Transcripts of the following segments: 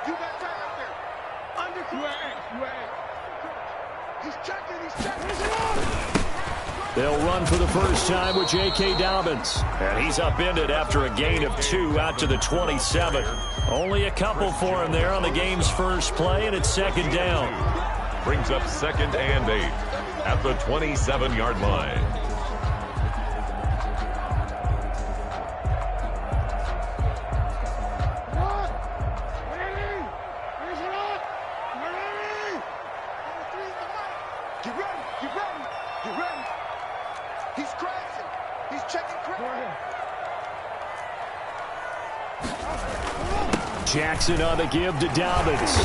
You got time right there. Under He's checking. They'll run for the first time with J.K. Dobbins. And he's upended after a gain of 2 out to the 27. Only a couple for him there on the game's first play, and it's second down. Brings up 2nd and 8 at the 27-yard line. Jackson on the give to Dobbins.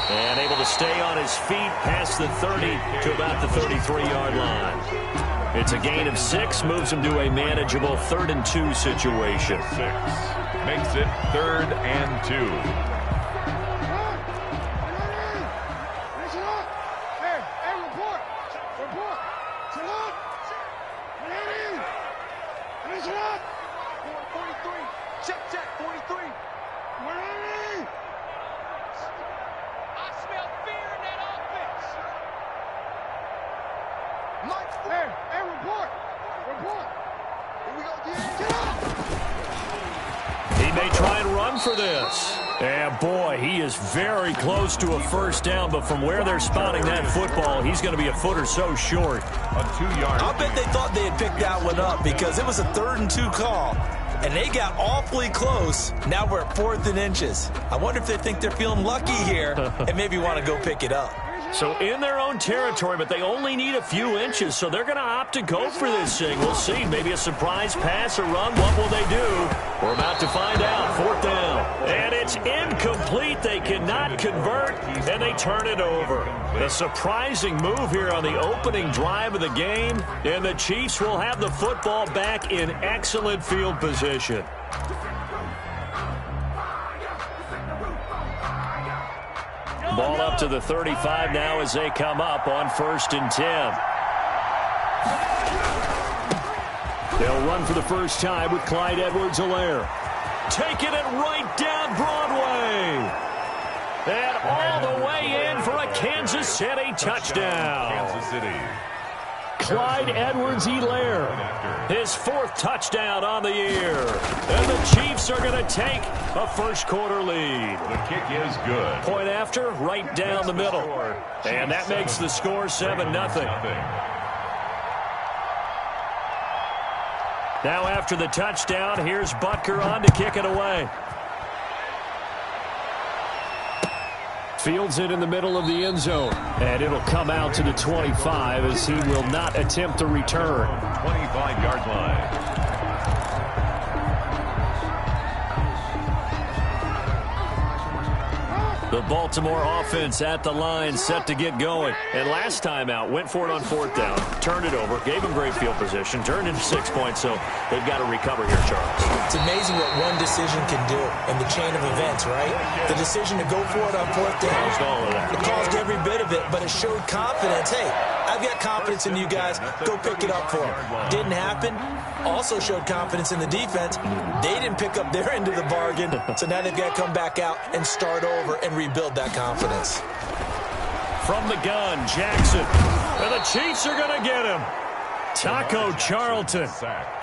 And able to stay on his feet past the 30 to about the 33-yard line. It's a gain of 6, moves him to a manageable 3rd and 2 situation. 6 makes it 3rd and 2. He may try and run for this. And boy, he is very close to a first down, but from where they're spotting that football, he's going to be a foot or so short. A 2-yard. I'll bet they thought they had picked that one up because it was a 3rd and 2 call. And they got awfully close. Now we're at 4th and inches. I wonder if they think they're feeling lucky here and maybe want to go pick it up. So in their own territory, but they only need a few inches, so they're going to opt to go for this thing. We'll see. Maybe a surprise pass or run. What will they do? We're about to find out. 4th down. And it's incomplete. They cannot convert, and they turn it over. A surprising move here on the opening drive of the game, and the Chiefs will have the football back in excellent field position. Ball up to the 35 now as they come up on 1st and 10. They'll run for the first time with Clyde Edwards-Helaire. Taking it right down Broadway. And all the way in for a Kansas City touchdown. Kansas City. Clyde Edwards-Helaire, his 4th touchdown on the year. And the Chiefs are going to take a first-quarter lead. The kick is good. Point after, right down the middle. And that makes the score 7-0. Now after the touchdown, here's Butker on to kick it away. Fields it in the middle of the end zone. And it'll come out to the 25 as he will not attempt to return. 25-yard line. The Baltimore offense at the line, set to get going. And last time out, went for it on 4th down, turned it over, gave him great field position, turned into 6 points, so they've got to recover here, Charles. It's amazing what one decision can do in the chain of events, right? The decision to go for it on 4th down. Caused all of that. It caused every bit of it, but it showed confidence. Hey, I've got confidence in you guys. Go pick it up for them. Didn't happen. Also showed confidence in the defense. They didn't pick up their end of the bargain, so now they've got to come back out and start over and rebuild that confidence. From the gun, Jackson. And the Chiefs are going to get him. Taco Charlton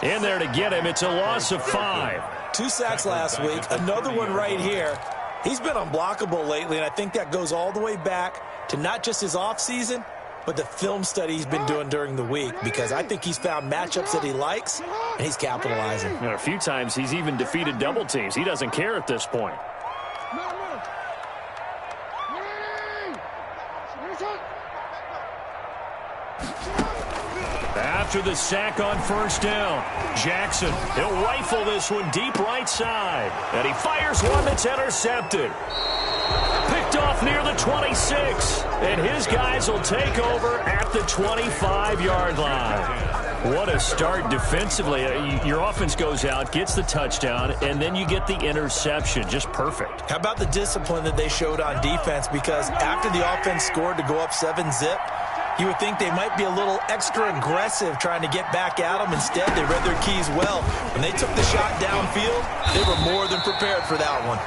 in there to get him. It's a loss of 5. 2 sacks last week. Another one right here. He's been unblockable lately, and I think that goes all the way back to not just his offseason, but the film study he's been doing during the week, because I think he's found matchups that he likes, and he's capitalizing. And a few times he's even defeated double teams. He doesn't care at this point. After the sack on 1st down, Jackson, he'll rifle this one deep right side. And he fires one that's intercepted. Picked off near the 26. And his guys will take over at the 25-yard line. What a start defensively. Your offense goes out, gets the touchdown, and then you get the interception. Just perfect. How about the discipline that they showed on defense? Because after the offense scored to go up 7-zip, You would think they might be a little extra aggressive trying to get back at them. Instead, they read their keys well. When they took the shot downfield, they were more than prepared for that one.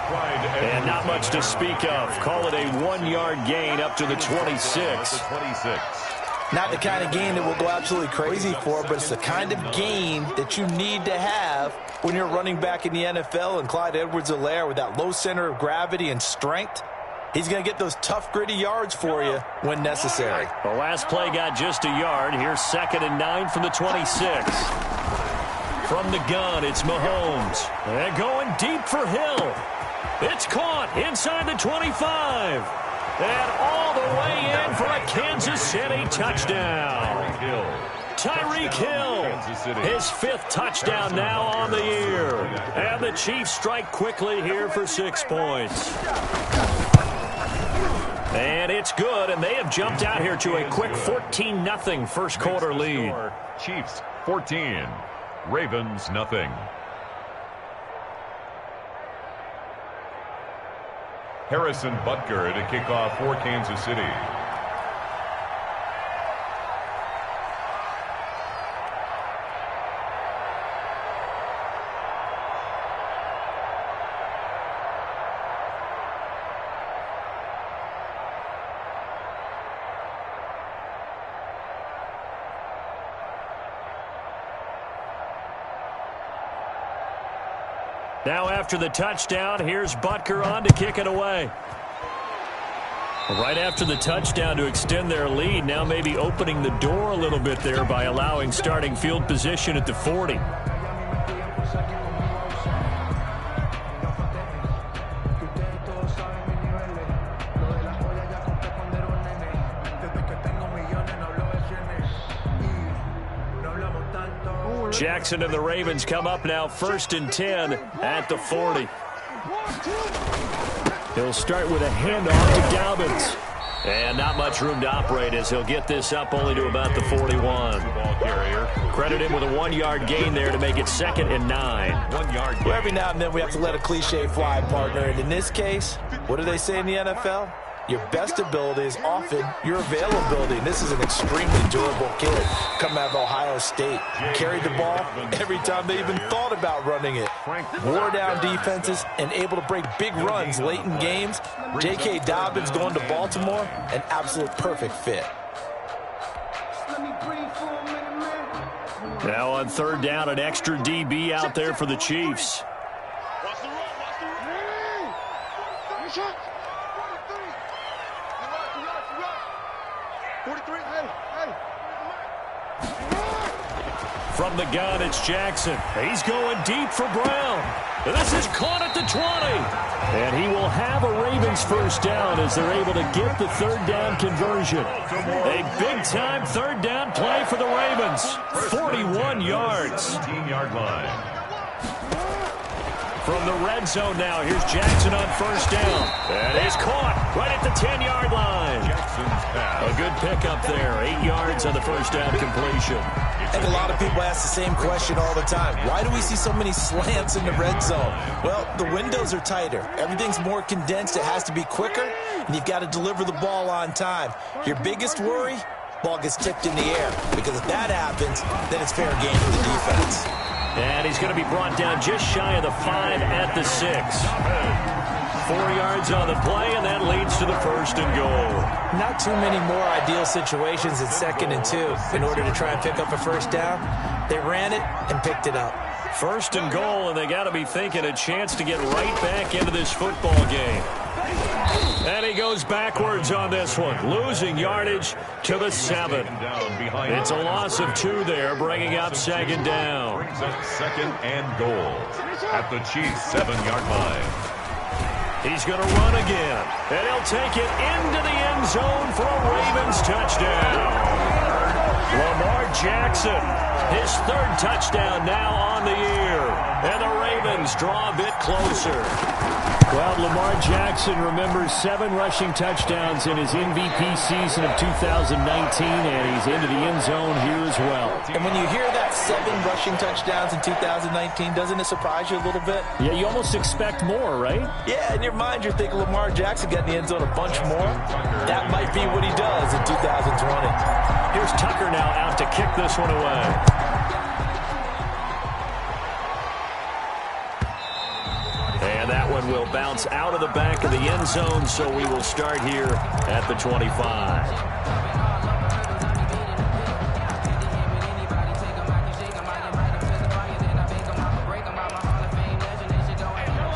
And not much to speak of. Call it a 1-yard gain up to the 26. Not the kind of game that we'll go absolutely crazy for, but it's the kind of game that you need to have when you're running back in the NFL. And Clyde Edwards-Helaire, with that low center of gravity and strength, he's going to get those tough, gritty yards for you when necessary. The last play got just a yard. Here's 2nd and 9 from the 26. From the gun, it's Mahomes. And going deep for Hill. It's caught inside the 25. And all the way in for a Kansas City touchdown. Tyreek Hill, his 5th touchdown now on the year. And the Chiefs strike quickly here for 6 points. And it's good, and they have jumped out here to a quick 14-0 first quarter lead. Chiefs 14, Ravens nothing. Harrison Butker to kick off for Kansas City. Now after the touchdown, here's Butker on to kick it away. Right after the touchdown to extend their lead, now maybe opening the door a little bit there by allowing starting field position at the 40. Jackson and the Ravens come up now 1st and 10 at the 40. He'll start with a handoff to Dobbins. And not much room to operate as he'll get this up only to about the 41. Credit him with a 1-yard gain there to make it 2nd and 9. 1-yard gain. Well, every now and then we have to let a cliche fly, partner. And in this case, what do they say in the NFL? Your best ability is often your availability. And this is an extremely durable kid coming out of Ohio State. Carried the ball every time they even thought about running it. Wore down defenses and able to break big runs late in games. J.K. Dobbins going to Baltimore, an absolute perfect fit. Now on 3rd down, an extra DB out there for the Chiefs. From the gun, it's Jackson. He's going deep for Brown. This is caught at the 20. And he will have a Ravens first down as they're able to get the 3rd down conversion. A big-time 3rd down play for the Ravens. 41 yards. 18-yard line. From the red zone now, here's Jackson on 1st down. And he's caught right at the 10-yard line. Jackson's pass. A good pickup there. 8 yards on the first down completion. I think a lot of people ask the same question all the time. Why do we see so many slants in the red zone? Well, the windows are tighter. Everything's more condensed. It has to be quicker, and you've got to deliver the ball on time. Your biggest worry, ball gets tipped in the air, because if that happens, then it's fair game for the defense. And he's going to be brought down just shy of the 5 at the 6. 4 yards on the play, and that leads to the 1st and goal. Not too many more ideal situations at 2nd and 2 in order to try and pick up a first down. They ran it and picked it up. 1st and goal, and they got to be thinking a chance to get right back into this football game. And he goes backwards on this one, losing yardage to the 7. It's a loss of 2 there, bringing up 2nd down. Brings up 2nd and goal at the Chiefs' 7-yard line. He's going to run again, and he'll take it into the end zone for a Ravens touchdown. Lamar Jackson, his 3rd touchdown now on the year, and the Ravens draw a bit closer. Well, Lamar Jackson remembers 7 rushing touchdowns in his MVP season of 2019, and he's into the end zone here as well. And when you hear that 7 rushing touchdowns in 2019, doesn't it surprise you a little bit? Yeah, you almost expect more, right? Yeah, in your mind, you're thinking Lamar Jackson got in the end zone a bunch more. That might be what he does in 2020. Here's Tucker now out to kick this one away. And that one will bounce out of the back of the end zone, so we will start here at the 25.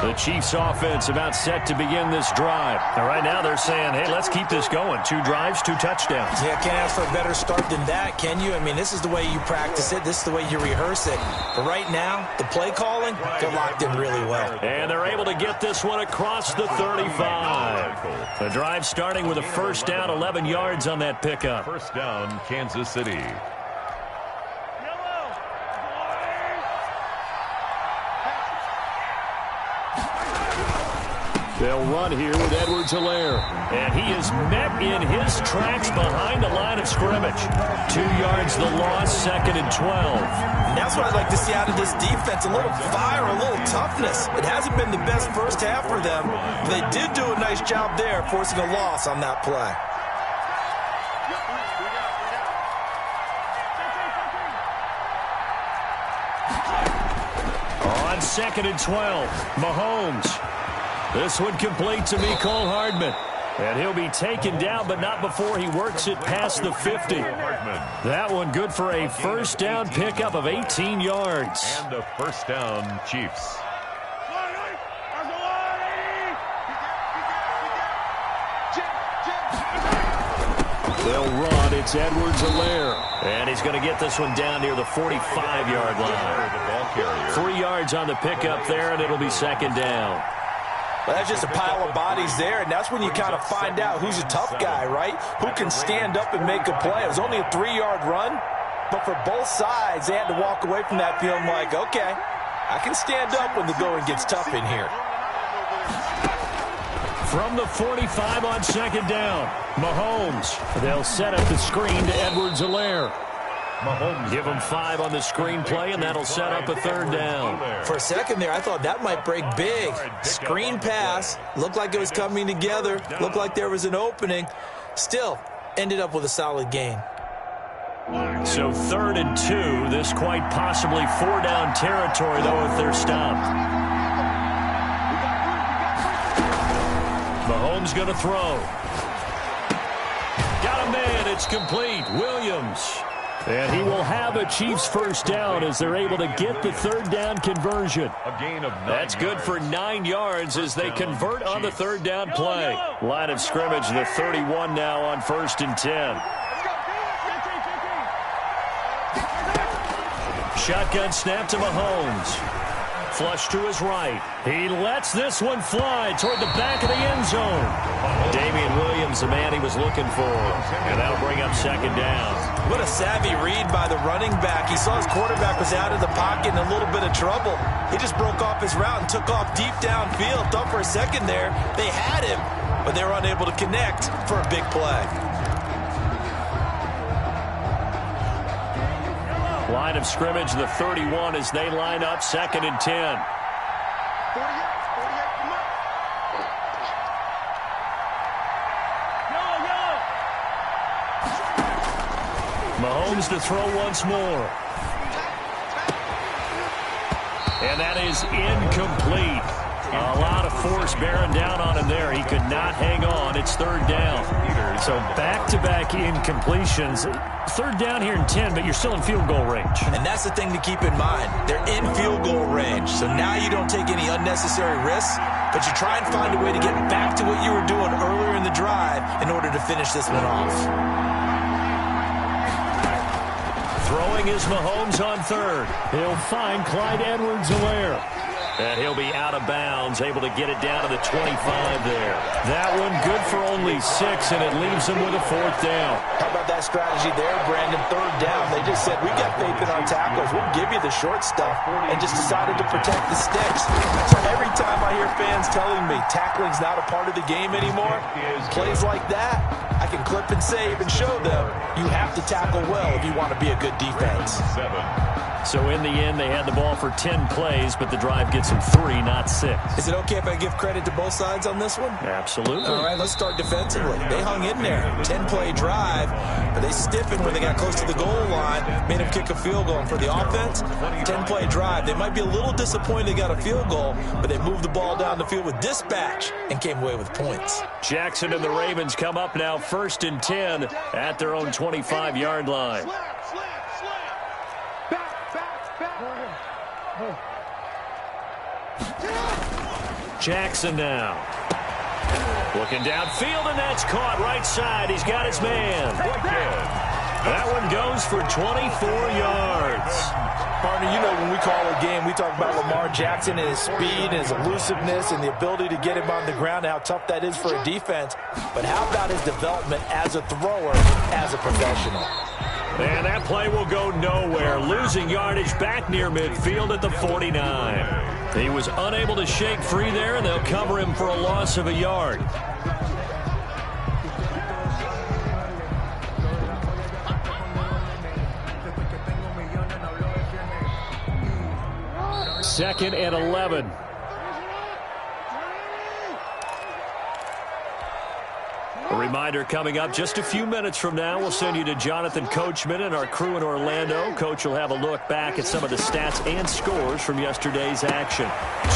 The Chiefs offense about set to begin this drive. And right now they're saying, hey, let's keep this going. 2 drives, 2 touchdowns. Yeah, can't ask for a better start than that, can you? I mean, this is the way you practice it. This is the way you rehearse it. But right now, the play calling, they're locked in really well. And they're able to get this one across the 35. The drive starting with a first down, 11 yards on that pickup. First down, Kansas City. They'll run here with Edwards-Helaire. And he is met in his tracks behind the line of scrimmage. 2 yards the loss, 2nd and 12. And that's what I'd like to see out of this defense. A little fire, a little toughness. It hasn't been the best first half for them. But they did do a nice job there, forcing a loss on that play. On 2nd and 12, Mahomes. This one complete to Mecole Hardman. And he'll be taken down, but not before he works it past the 50. That one good for a first down pickup of 18 yards. And a first down, Chiefs. They'll run. It's Edwards-Helaire. And he's going to get this one down near the 45-yard line. 3 yards on the pickup there, and it'll be 2nd down. Well, that's just a pile of bodies there, and that's when you kind of find out who's a tough guy, right? Who can stand up and make a play. It was only a 3-yard run, but for both sides, they had to walk away from that feeling like, okay, I can stand up when the going gets tough in here. From the 45 on 2nd down, Mahomes. They'll set up the screen to Edwards-Helaire. Mahomes. Give him 5 on the screen play, and that'll set up a 3rd down. For a second there, I thought that might break big. Screen pass. Looked like it was coming together. Looked like there was an opening. Still, ended up with a solid gain. So 3rd and 2. This quite possibly 4-down territory, though, if they're stopped. Mahomes going to throw. Got a man. It's complete. Williams. And he will have a Chiefs first down as they're able to get the 3rd down conversion. A gain of 9 That's good for 9 yards as they convert on the 3rd down play. Line of scrimmage, the 31 now on 1st and 10. Shotgun snap to Mahomes. Flush to his right. He lets this one fly toward the back of the end zone. Damian Williams, the man he was looking for. And that'll bring up 2nd down. What a savvy read by the running back. He saw his quarterback was out of the pocket in a little bit of trouble. He just broke off his route and took off deep downfield. Thought for a second there they had him, but they were unable to connect for a big play. Line of scrimmage, the 31 as they line up 2nd and 10. Mahomes to throw once more. And that is incomplete. A lot of force bearing down on him there. He could not hang on. It's 3rd down. So back-to-back incompletions. 3rd down here in 10, but you're still in field goal range. And that's the thing to keep in mind. They're in field goal range. So now you don't take any unnecessary risks, but you try and find a way to get back to what you were doing earlier in the drive in order to finish this one off. Throwing is Mahomes on 3rd. He'll find Clyde Edwards-Helaire. And he'll be out of bounds, able to get it down to the 25 there. That one good for only 26, and it leaves them with a 4th down. How about that strategy there, Brandon? 3rd down. They just said, we got faith in our tackles. We'll give you the short stuff, and just decided to protect the sticks. So every time I hear fans telling me tackling's not a part of the game anymore, plays like that, I can clip and save and show them you have to tackle well if you want to be a good defense. So in the end, they had the ball for 10 plays, but the drive gets them 3, not 6. Is it okay if I give credit to both sides on this one? Absolutely. All right, let's start defensively. They hung in there. 10-play drive, but they stiffened when they got close to the goal line, made them kick a field goal. And for the offense, 10-play drive. They might be a little disappointed they got a field goal, but they moved the ball down the field with dispatch and came away with points. Jackson and the Ravens come up now 1st and 10 at their own 25-yard line. Jackson now. Looking downfield, and that's caught right side. He's got his man. That one goes for 24 yards. Partner, you know when we call a game, we talk about Lamar Jackson and his speed and his elusiveness and the ability to get him on the ground, how tough that is for a defense. But how about his development as a thrower, as a professional? And that play will go nowhere. Losing yardage back near midfield at the 49. He was unable to shake free there, and they'll cover him for a loss of a yard. Second and 11. A reminder coming up just a few minutes from now. We'll send you to Jonathan Coachman and our crew in Orlando. Coach will have a look back at some of the stats and scores from yesterday's action.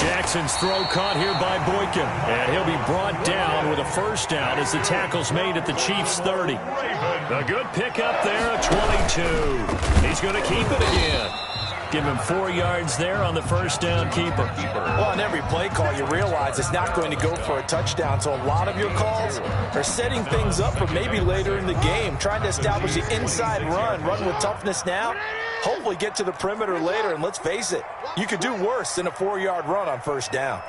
Jackson's throw caught here by Boykin. And he'll be brought down with a 1st down as the tackle's made at the Chiefs' 30. A good pickup there at 22. He's going to keep it again. Give him 4 yards there on the 1st down keeper. Well, on every play call, you realize it's not going to go for a touchdown. So a lot of your calls are setting things up for maybe later in the game, trying to establish the inside run with toughness now, hopefully get to the perimeter later. And let's face it, you could do worse than a 4-yard run on 1st down.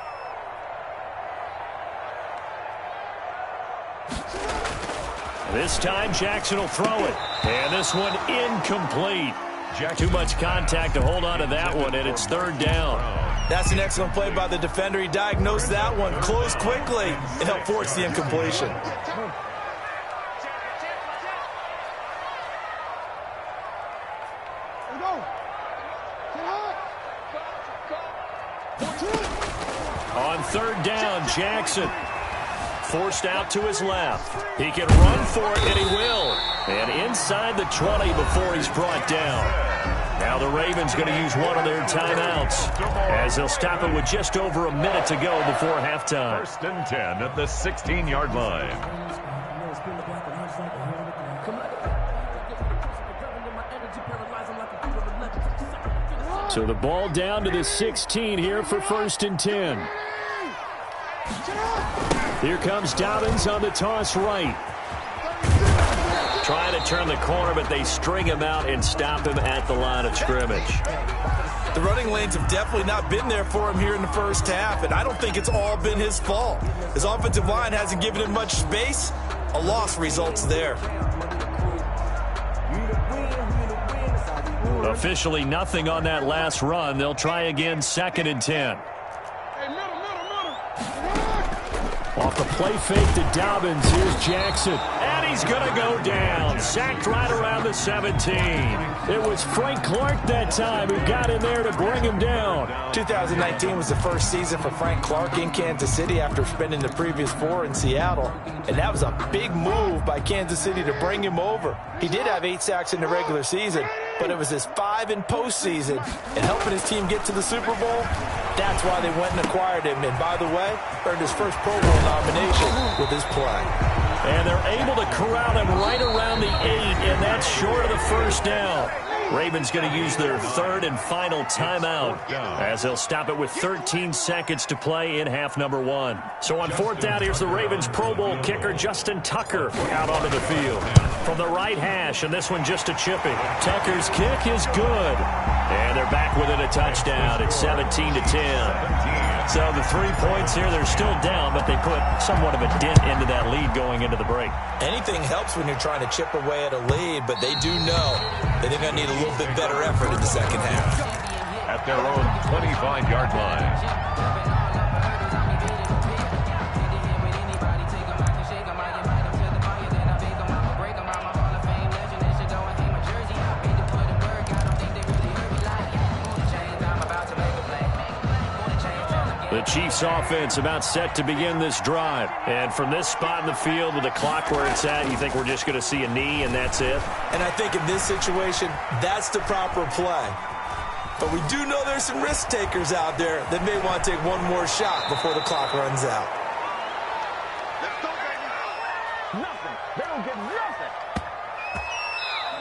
This time, Jackson will throw it. And this one incomplete. Too much contact to hold on to that one, and it's 3rd down. That's an excellent play by the defender. He diagnosed that one, closed quickly, and helped force the incompletion. On 3rd down, Jackson. Forced out to his left. He can run for it, and he will. And inside the 20 before he's brought down. Now the Ravens going to use one of their timeouts as they'll stop it with just over a minute to go before halftime. 1st and 10 at the 16-yard line. So the ball down to the 16 here for 1st and 10. Here comes Dobbins on the toss right. Trying to turn the corner, but they string him out and stop him at the line of scrimmage. The running lanes have definitely not been there for him here in the 1st half, and I don't think it's all been his fault. His offensive line hasn't given him much space. A loss results there. Officially nothing on that last run. They'll try again 2nd and 10. Off the play fake to Dobbins, here's Jackson. And he's going to go down. Sacked right around the 17. It was Frank Clark that time who got in there to bring him down. 2019 was the first season for Frank Clark in Kansas City after spending the previous 4 in Seattle. And that was a big move by Kansas City to bring him over. He did have 8 sacks in the regular season, but it was his 5 in postseason and helping his team get to the Super Bowl. That's why they went and acquired him. And by the way, earned his first Pro Bowl nomination with his play. And they're able to corral him right around the 8, and that's short of the 1st down. Ravens going to use their 3rd and final timeout as they'll stop it with 13 seconds to play in half number 1. So on 4th down, here's the Ravens Pro Bowl kicker Justin Tucker out onto the field. From the right hash, and this one just a chipping. Tucker's kick is good. And they're back within a touchdown. It's 17-10. So the 3 points here, they're still down, but they put somewhat of a dent into that lead going into the break. Anything helps when you're trying to chip away at a lead, but they do know that they're going to need a little bit better effort in the second half. At their own 25-yard line. The Chiefs offense about set to begin this drive. And from this spot in the field with the clock where it's at, you think we're just going to see a knee and that's it? And I think in this situation, that's the proper play. But we do know there's some risk takers out there that may want to take one more shot before the clock runs out. Let's go, baby. Nothing. They don't get nothing.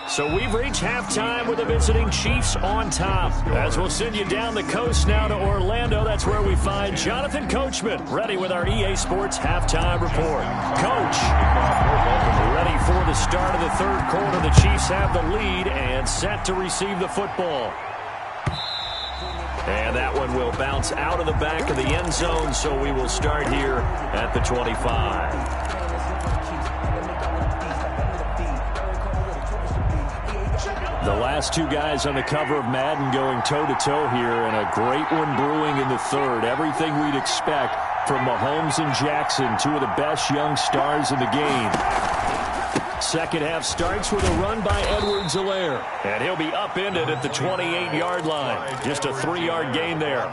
So we've reached halftime with the visiting Chiefs on top. As we'll send you down the coast now to Orlando, that's where we find Jonathan Coachman, ready with our EA Sports halftime report. Coach, ready for the start of the third quarter. The Chiefs have the lead and set to receive the football. And that one will bounce out of the back of the end zone, so we will start here at the 25. The last two guys on the cover of Madden going toe-to-toe here, and a great one brewing in the third. Everything we'd expect from Mahomes and Jackson, two of the best young stars in the game. Second half starts with a run by Edwards-Helaire, and he'll be upended at the 28-yard line. Just a 3-yard gain there.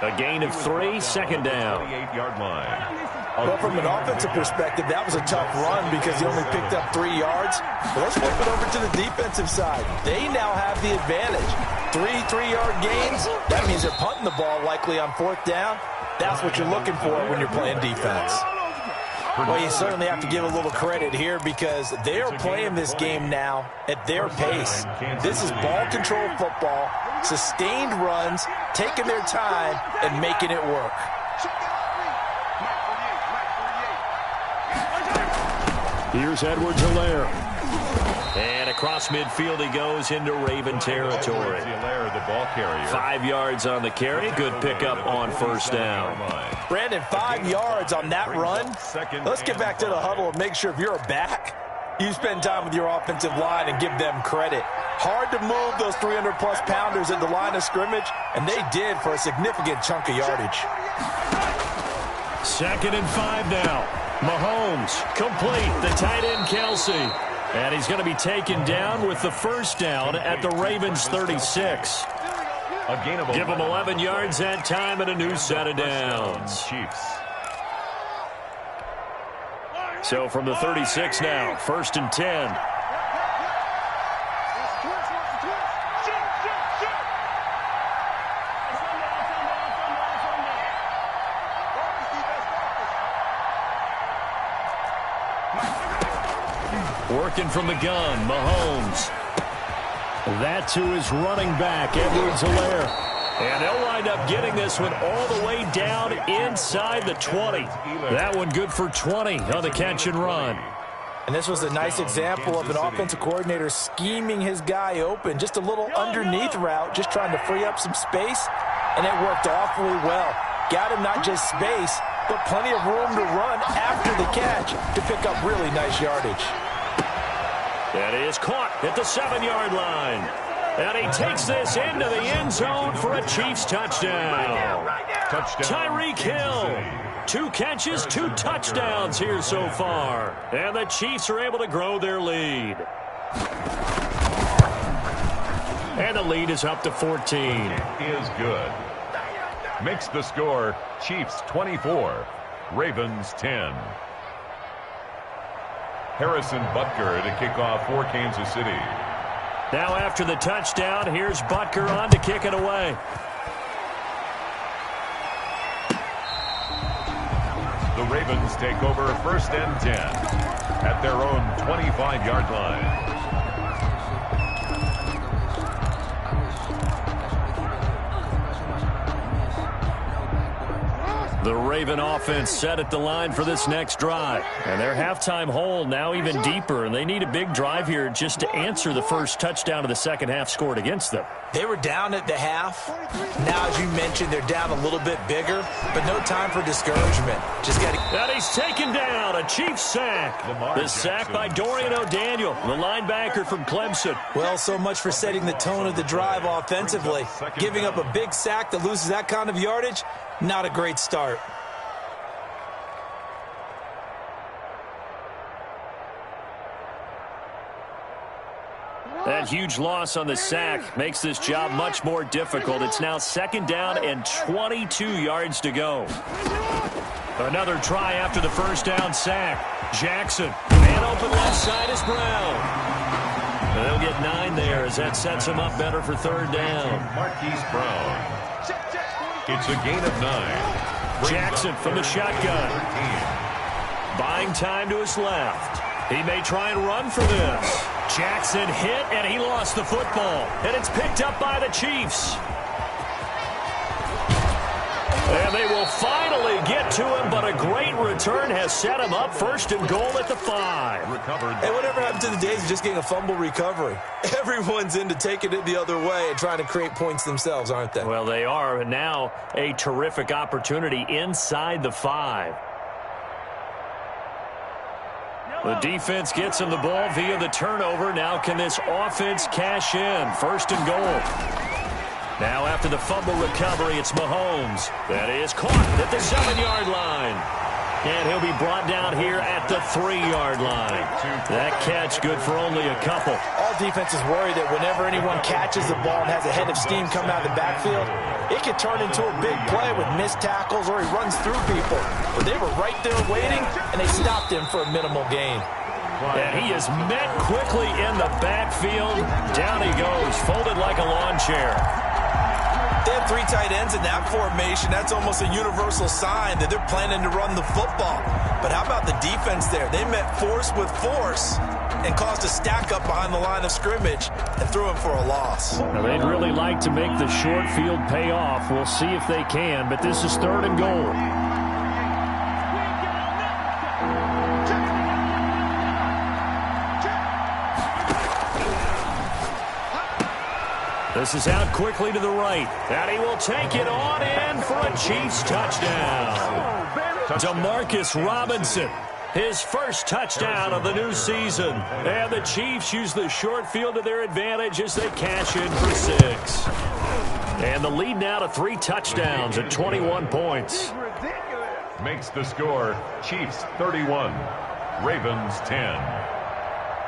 A gain of 3, second down. 28-yard line. Well, from an offensive perspective, that was a tough run because he only picked up 3 yards. But let's flip it over to the defensive side. They now have the advantage. 3-3-yard gains. That means they're punting the ball likely on fourth down. That's what you're looking for when you're playing defense. Well, you certainly have to give a little credit here because they're playing this game now at their pace. This is ball control football, sustained runs, taking their time, and making it work. Here's Edwards-Helaire. And across midfield he goes into Raven territory. The ball carrier. 5 yards on the carry. Good pickup on first down. Brandon, 5 yards on that run. Let's get back to the huddle and make sure if you're a back, you spend time with your offensive line and give them credit. Hard to move those 300-plus pounders at the line of scrimmage, and they did for a significant chunk of yardage. 2nd and 5 now. Mahomes, complete, the tight end Kelsey. And he's going to be taken down with the first down at the Ravens 36. Give him 11 yards that time and a new set of downs. Chiefs. So from the 36 now, 1st and 10. Working from the gun, Mahomes. That to his running back, Edwards-Helaire. And they'll wind up getting this one all the way down inside the 20. That one good for 20 on the catch and run. And this was a nice example of an offensive coordinator scheming his guy open. Just a little underneath route, just trying to free up some space. And it worked awfully well. Got him not just space, but plenty of room to run after the catch to pick up really nice yardage. And he is caught at the 7-yard line. And he takes this into the end zone for a Chiefs touchdown. Tyreek Hill. 2 catches, 2 touchdowns here so far. And the Chiefs are able to grow their lead. And the lead is up to 14. Is good. Makes the score Chiefs 24, Ravens 10. Harrison Butker to kick off for Kansas City. Now after the touchdown, here's Butker on to kick it away. The Ravens take over 1st and 10 at their own 25-yard line. The Raven offense set at the line for this next drive. And their halftime hole now even deeper, and they need a big drive here just to answer the first touchdown of the second half scored against them. They were down at the half. Now, as you mentioned, they're down a little bit bigger, but no time for discouragement. Just got to... And he's taken down, a Chiefs sack. The sack by Dorian O'Daniel, the linebacker from Clemson. Well, so much for setting the tone of the drive offensively. Giving up a big sack that loses that kind of yardage, not a great start. That huge loss on the sack makes this job much more difficult. It's now 2nd down and 22 yards to go. Another try after the first down sack. Jackson, man open left side is Brown. And they'll get 9 there as that sets him up better for 3rd down. Marquise Brown. It's a gain of 9. Jackson from the shotgun. Buying time to his left. He may try and run for this. Jackson hit, and he lost the football. And it's picked up by the Chiefs. And they will finally get to him, but a great return has set him up 1st and goal at the 5. Hey, whatever happened to the days of just getting a fumble recovery? Everyone's into taking it the other way and trying to create points themselves, aren't they? Well, they are, and now a terrific opportunity inside the 5. The defense gets him the ball via the turnover. Now can this offense cash in? 1st and goal. Now after the fumble recovery, it's Mahomes. That is caught at the 7-yard line. And he'll be brought down here at the 3-yard line. That catch good for only a couple. All defenses worry that whenever anyone catches the ball and has a head of steam coming out of the backfield, it could turn into a big play with missed tackles or he runs through people. But they were right there waiting, and they stopped him for a minimal gain. And he is met quickly in the backfield. Down he goes, folded like a lawn chair. They have 3 tight ends in that formation. That's almost a universal sign that they're planning to run the football. But how about the defense there? They met force with force and caused a stack up behind the line of scrimmage and threw him for a loss. Now, they'd really like to make the short field pay off. We'll see if they can, but this is 3rd and goal. This is out quickly to the right. And he will take it on in for a Chiefs touchdown. Demarcus Robinson, his first touchdown of the new season. And the Chiefs use the short field to their advantage as they cash in for 6. And the lead now to 3 touchdowns at 21 points. Makes the score Chiefs 31, Ravens 10.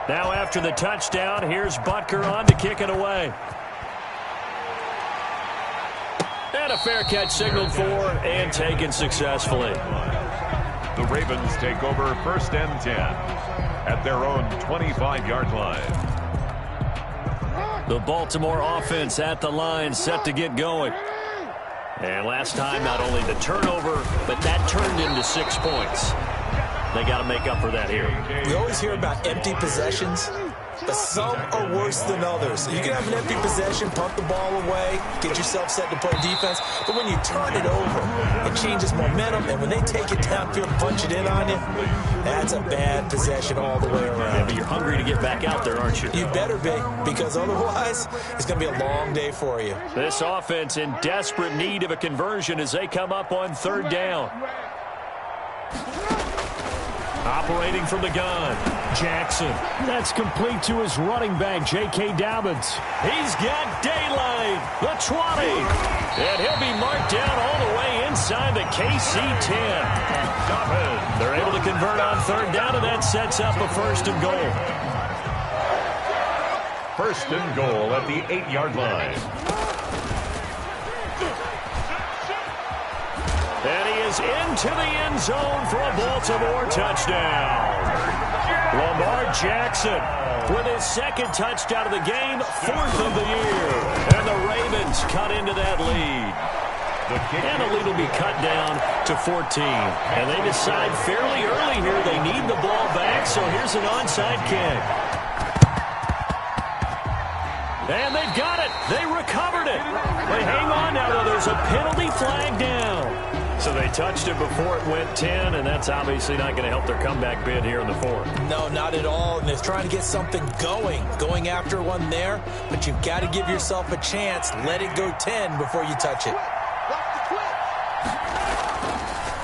Now after the touchdown, here's Butker on to kick it away. And a fair catch signaled for and taken successfully. The Ravens take over 1st and 10 at their own 25-yard line. The Baltimore offense at the line set to get going. And last time, not only the turnover, but that turned into 6 points. They got to make up for that here. We always hear about empty possessions, but some are worse than others. You can have an empty possession, punt the ball away, get yourself set to play defense, but when you turn it over, it changes momentum, and when they take it downfield and punch it in on you, that's a bad possession all the way around. Yeah, but you're hungry to get back out there, aren't you? You better be, because otherwise, it's going to be a long day for you. This offense in desperate need of a conversion as they come up on 3rd down. Operating from the gun, Jackson. That's complete to his running back, J.K. Dobbins. He's got daylight, the 20. And he'll be marked down all the way inside the KC 10. They're able to convert on 3rd down, and that sets up a 1st and goal. 1st and goal at the 8-yard line. And he is into the end zone for a Baltimore touchdown. Lamar Jackson with his 2nd touchdown of the game, 4th of the year. And the Ravens cut into that lead. And the lead will be cut down to 14. And they decide fairly early here they need the ball back, so here's an onside kick. And they've got it. They recovered it. But hang on now, though. There's a penalty flag down. So they touched it before it went 10, and that's obviously not going to help their comeback bid here in the fourth. No, not at all. And they're trying to get something going after one there. But you've got to give yourself a chance. Let it go 10 before you touch it.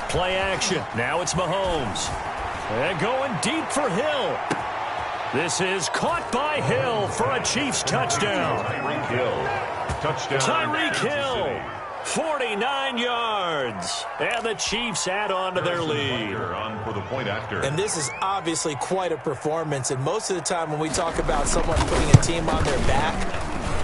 Play action. Now it's Mahomes. And going deep for Hill. This is caught by Hill for a Chiefs touchdown. Tyreek Hill. Touchdown. Tyreek Hill. 49 yards. And the Chiefs add on to their lead. On for the point after. And this is obviously quite a performance. And most of the time when we talk about someone putting a team on their back,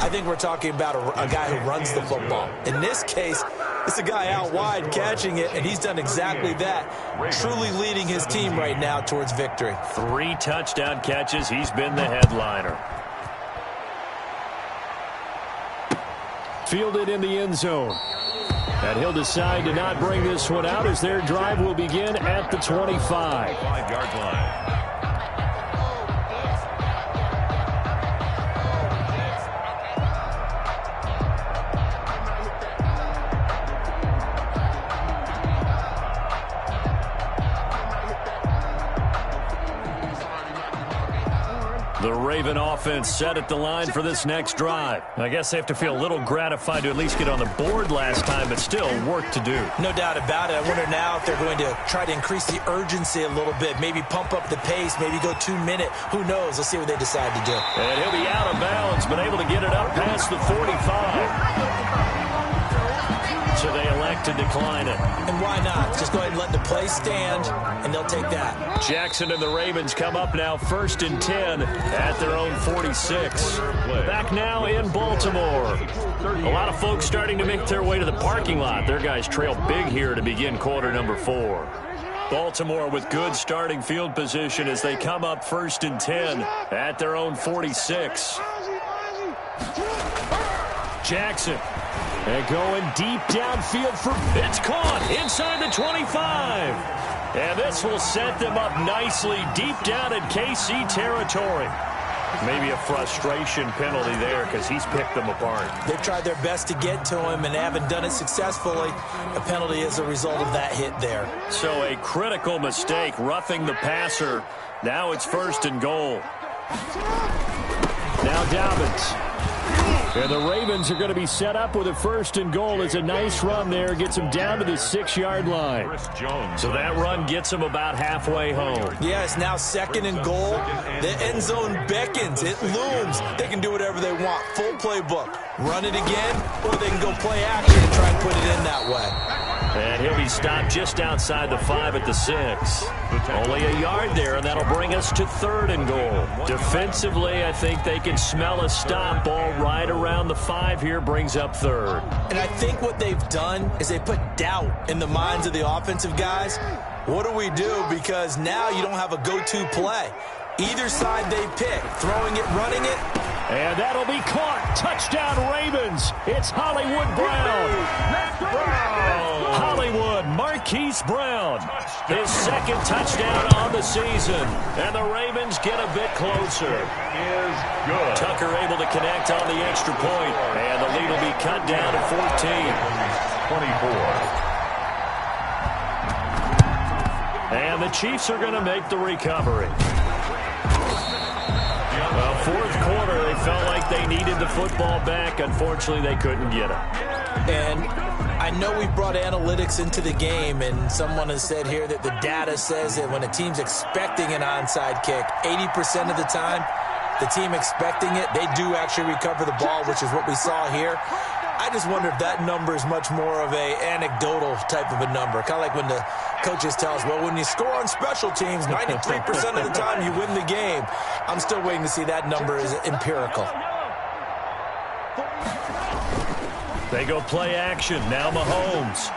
I think we're talking about a guy who runs the football. In this case, it's a guy out wide catching it, and he's done exactly that, truly leading his team right now towards victory. 3 touchdown catches. He's been the headliner. Fielded in the end zone. And he'll decide to not bring this one out as their drive will begin at the 25. 5-yard line. The Raven offense set at the line for this next drive. I guess they have to feel a little gratified to at least get on the board last time, but still work to do. No doubt about it. I wonder now if they're going to try to increase the urgency a little bit, maybe pump up the pace, maybe go 2-minute. Who knows? Let's see what they decide to do. And he'll be out of bounds, but able to get it up past the 45. So they elect to decline it. And why not? Just go ahead and let the play stand, and they'll take that. Jackson and the Ravens come up now 1st and 10 at their own 46. Back now in Baltimore. A lot of folks starting to make their way to the parking lot. Their guys trail big here to begin quarter number 4. Baltimore with good starting field position as they come up 1st and 10 at their own 46. Jackson. And going deep downfield for it's caught inside the 25. And this will set them up nicely deep down in KC territory. Maybe a frustration penalty there because he's picked them apart. They've tried their best to get to him and haven't done it successfully. A penalty as a result of that hit there. So a critical mistake, roughing the passer. Now it's 1st and goal. Now Dobbins. And the Ravens are going to be set up with a 1st and goal. It's a nice run there. Gets them down to the 6-yard line. So that run gets them about halfway home. Yeah, it's now 2nd and goal. The end zone beckons. It looms. They can do whatever they want. Full playbook. Run it again, or they can go play action and try and put it in that way. And he'll be stopped just outside the 5 at the 6. Only a yard there, and that'll bring us to 3rd and goal. Defensively, I think they can smell a stop. Ball right around the 5 here brings up 3rd. And I think what they've done is they put doubt in the minds of the offensive guys. What do we do? Because now you don't have a go-to play. Either side they pick, throwing it, running it. And that'll be caught. Touchdown Ravens. It's Hollywood Brown. Hollywood Marquise Brown. His 2nd touchdown on the season. And the Ravens get a bit closer. Is good. Tucker able to connect on the extra point. And the lead will be cut down to 14. 24. And the Chiefs are going to make the recovery. Well, 4th quarter, they felt like they needed the football back. Unfortunately, they couldn't get it. And I know we brought analytics into the game, and someone has said here that the data says that when a team's expecting an onside kick, 80% of the time, the team expecting it, they do actually recover the ball, which is what we saw here. I just wonder if that number is much more of a anecdotal type of a number. Kind of like when the coaches tell us, well, when you score on special teams, 93% of the time you win the game. I'm still waiting to see that number is empirical. They go play action. Now Mahomes.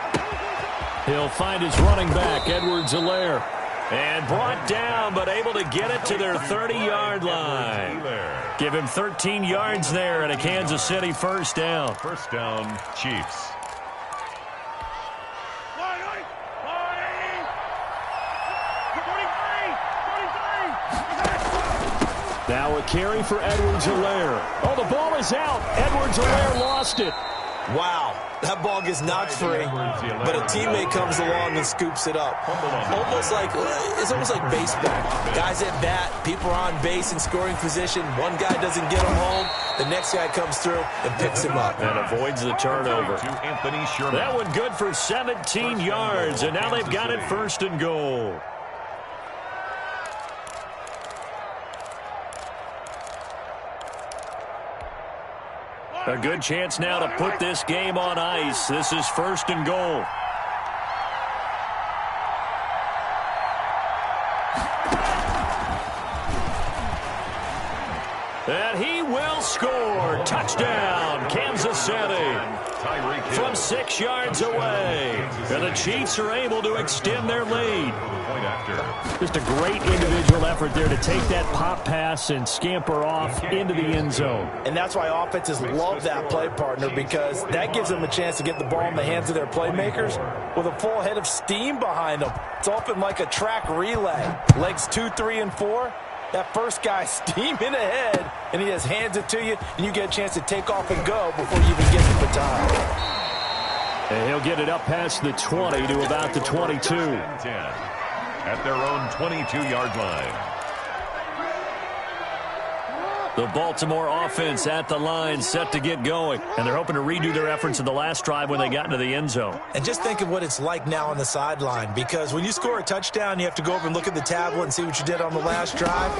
He'll find his running back, Edwards-Helaire. And brought down, but able to get it to their 30-yard line. Give him 13 yards there and a Kansas City 1st down. 1st down, Chiefs. Now a carry for Edwards-Helaire. Oh, the ball is out. Edwards-Helaire lost it. Wow. That ball gets knocked free, but a teammate comes along and scoops it up. It's almost like baseball. Guys at bat, people are on base in scoring position. One guy doesn't get him home. The next guy comes through and picks him up. And avoids the turnover. That one good for 17 yards, and now they've got it 1st and goal. A good chance now to put this game on ice. This is 1st and goal. And he will score. Touchdown, Kansas City. From 6 yards away. And the Chiefs are able to extend their lead. Just a great individual effort there to take that pop pass and scamper off into the end zone. And that's why offenses love that play, partner, because that gives them a chance to get the ball in the hands of their playmakers with a full head of steam behind them. It's open like a track relay. Legs 2, 3, and 4. That first guy steaming ahead, and he just hands it to you, and you get a chance to take off and go before you even get the baton. And he'll get it up past the 20 to about the 22. At their own 22-yard line. The Baltimore offense at the line, set to get going. And they're hoping to redo their efforts in the last drive when they got into the end zone. And just think of what it's like now on the sideline, because when you score a touchdown, you have to go over and look at the tablet and see what you did on the last drive.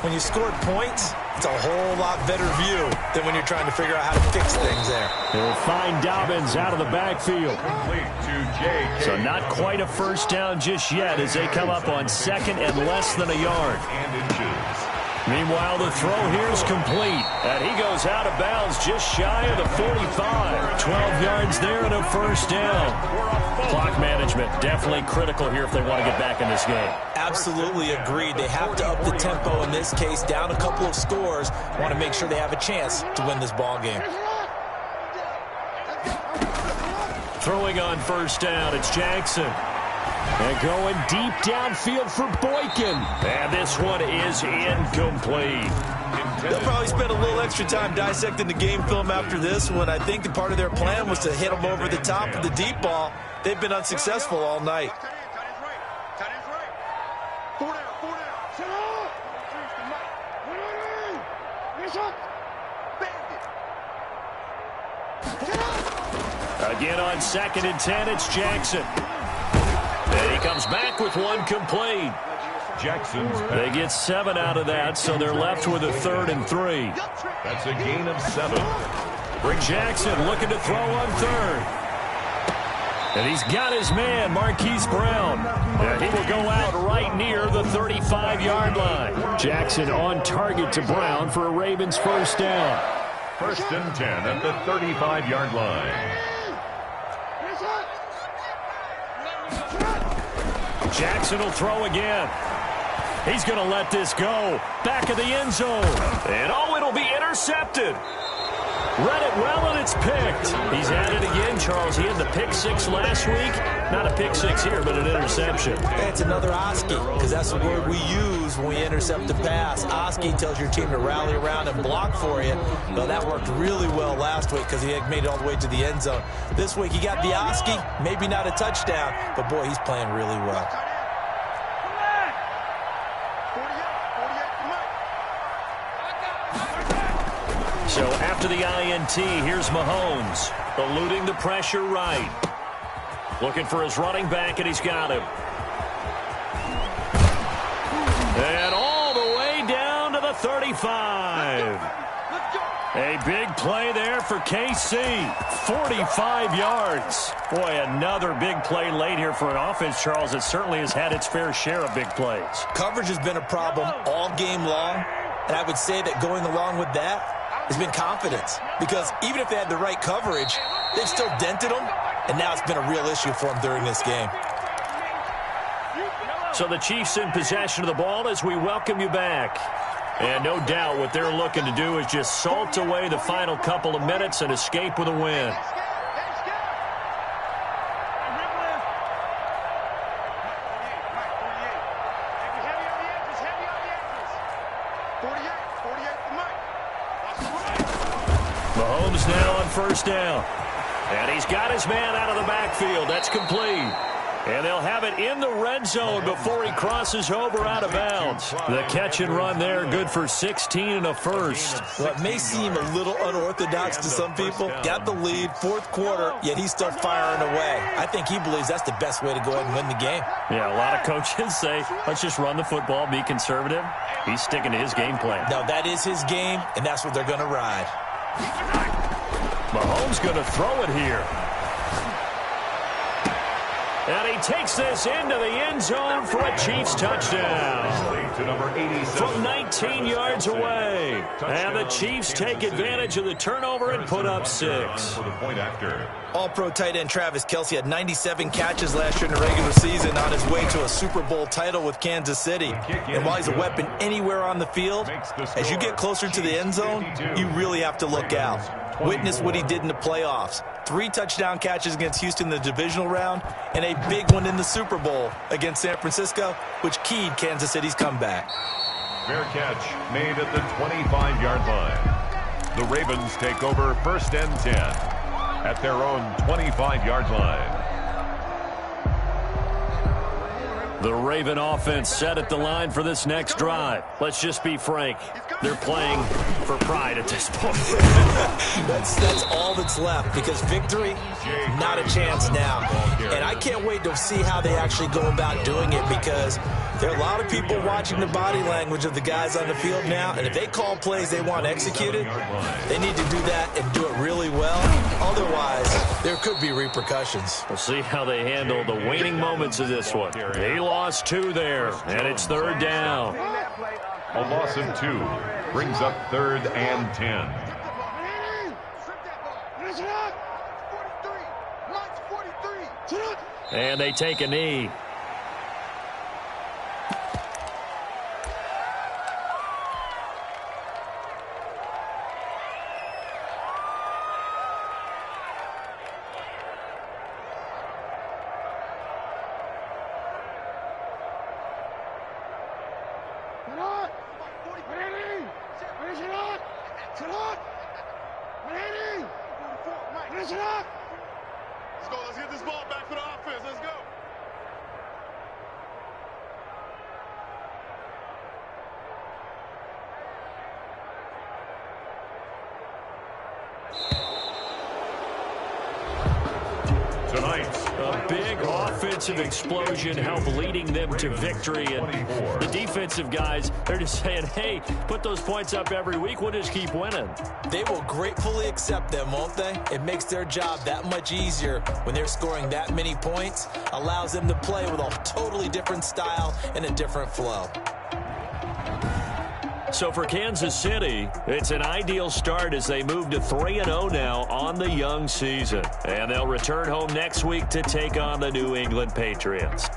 When you scored points, it's a whole lot better view than when you're trying to figure out how to fix things there. They'll find Dobbins out of the backfield. So not quite a first down just yet as they come up on 2nd and less than a yard. Meanwhile, the throw here is complete. And he goes out of bounds just shy of the 45. 12 yards there and a first down. Clock management definitely critical here if they want to get back in this game. Absolutely agreed. They have to up the tempo in this case, down a couple of scores. Want to make sure they have a chance to win this ball game. Throwing on first down, it's Jackson. And going deep downfield for Boykin. And this one is incomplete. They'll probably spend a little extra time dissecting the game film after this one. I think that part of their plan was to hit them over the top of the deep ball. They've been unsuccessful all night. Again on 2nd and 10, it's Jackson. And he comes back with one complete. They get 7 out of that, so they're left with a 3rd and 3. That's a gain of 7. Jackson looking to throw on 3rd. And he's got his man, Marquise Brown. And he will go out right near the 35-yard line. Jackson on target to Brown for a Ravens first down. 1st and 10 at the 35-yard line. Jackson will throw again. He's going to let this go. Back of the end zone. And oh, it'll be intercepted. Read it well, and it's picked. He's at it again, Charles. He had the pick 6 last week. Not a pick 6 here, but an interception. It's another Oski, because that's the word we use when we intercept a pass. Oski tells your team to rally around and block for you. Well, that worked really well last week because he had made it all the way to the end zone. This week, he got the Oski, maybe not a touchdown, but boy, he's playing really well. So after the INT, here's Mahomes, eluding the pressure right. Looking for his running back, and he's got him. And all the way down to the 35. A big play there for KC. 45 yards. Boy, another big play late here for an offense, Charles, that certainly has had its fair share of big plays. Coverage has been a problem all game long, and I would say that going along with that has been confidence, because even if they had the right coverage, they've still dented them, and now it's been a real issue for them during this game. So the Chiefs in possession of the ball as we welcome you back. And no doubt what they're looking to do is just salt away the final couple of minutes and escape with a win. Mahomes now on first down. And he's got his man out of the backfield. That's complete. And they'll have it in the red zone before he crosses over out of bounds. The catch and run there, good for 16 and a first. Well, it may seem a little unorthodox to some people. Got the lead, fourth quarter, yet he's still firing away. I think he believes that's the best way to go ahead and win the game. Yeah, a lot of coaches say, let's just run the football, be conservative. He's sticking to his game plan. Now, that is his game, and that's what they're going to ride. Mahomes going to throw it here. And he takes this into the end zone for a Chiefs touchdown. From 19 yards away. And the Chiefs take advantage of the turnover and put up 6. All-pro tight end Travis Kelce had 97 catches last year in the regular season on his way to a Super Bowl title with Kansas City. And while he's a weapon anywhere on the field, as you get closer to the end zone, you really have to look out. Witness what he did in the playoffs. 3 touchdown catches against Houston in the divisional round, and a big one in the Super Bowl against San Francisco, which keyed Kansas City's comeback. Fair catch made at the 25-yard line. The Ravens take over 1st and 10 at their own 25-yard line. The Raven offense set at the line for this next drive. Let's just be frank. They're playing for pride at this point. That's all that's left, because victory, not a chance now. And I can't wait to see how they actually go about doing it, because there are a lot of people watching the body language of the guys on the field now, and if they call plays they want executed, they need to do that and do it really well. Otherwise, there could be repercussions. We'll see how they handle the waning moments of this one. They lost 2 there, and it's 3rd down. A loss of 2 brings up 3rd and 10. And they take a knee. Let's get this ball back for the offense. Let's go. Tonight, a big offensive explosion helped leading them to victory. And the defensive guys, they're just saying, hey, put those points up every week. We'll just keep winning. They will gratefully accept them, won't they? It makes their job that much easier when they're scoring that many points. Allows them to play with a totally different style and a different flow. So for Kansas City, it's an ideal start as they move to 3-0 now on the young season. And they'll return home next week to take on the New England Patriots.